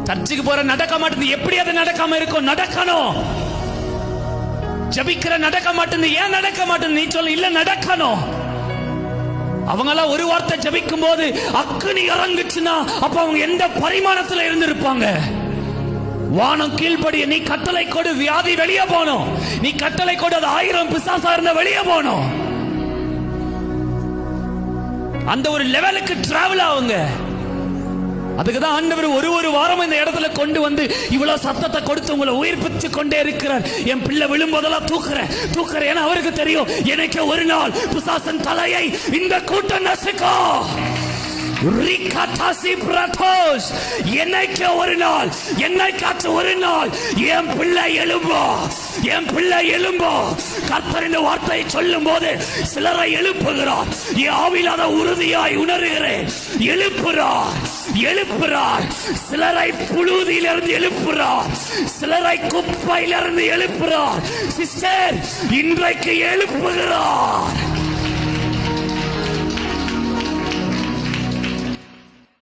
சர்ச்சுக்கு போற நடக்க மாட்டேங்குது, எப்படி அது நடக்காம இருக்கும்? நடக்கணும். ஜபிக்கிற நடக்க மாட்டேங்குது, ஏன் நடக்க மாட்டேங்குது? நீ சொல்ல, இல்ல நடக்கணும். அவங்களாம் ஒரு வார்த்தை ஜபிக்கும் போது அக்கினி இறங்குச்சுன்னா அப்ப அவங்க எந்த பரிமாணத்துல இருந்திருப்பாங்க? வானம் கீழ்படிய, நீ கட்டளை கொடு, வியாதி வெளியே போனோம். நீ கட்டளை கொடு, அது 1000 பிசாசா இருந்த வெளியே போனோம். அந்த ஒரு லெவலுக்கு டிராவல் ஆகுங்க. அதுக்குதான் ஆண்டவர் ஒரு வாரம் இந்த இடத்துல கொண்டு வந்து இவ்வளவு சத்தத்தை கொடுத்து உங்களை உயிர்ப்பிச்சு கொண்டே இருக்கிறார். என் பிள்ளை விழும்போதெல்லாம் தூக்குறேன். ஏன்னா அவருக்கு தெரியும், எனக்கு ஒரு நாள் பிசாசன் தலையை இந்த கூட்டம் நசுக்கும். என்னைக்கு ஒரு நாள், என்னைக்காச்சும் ஒரு நாள் என் பிள்ளை எழும்போ. கர்த்தர் இந்த வார்த்தையை சொல்லும் போது சிலரை எழுப்புகிறார். என் ஆவியில் அதை உறுதியாய் உணர்கிறேன். எழுப்புறார். சிலரை புழுதியிலிருந்து எழுப்புறார், சிலரை குப்பையிலிருந்து எழுப்புறார். சிஸ்டர், இன்றைக்கு எழுப்புகிறார்.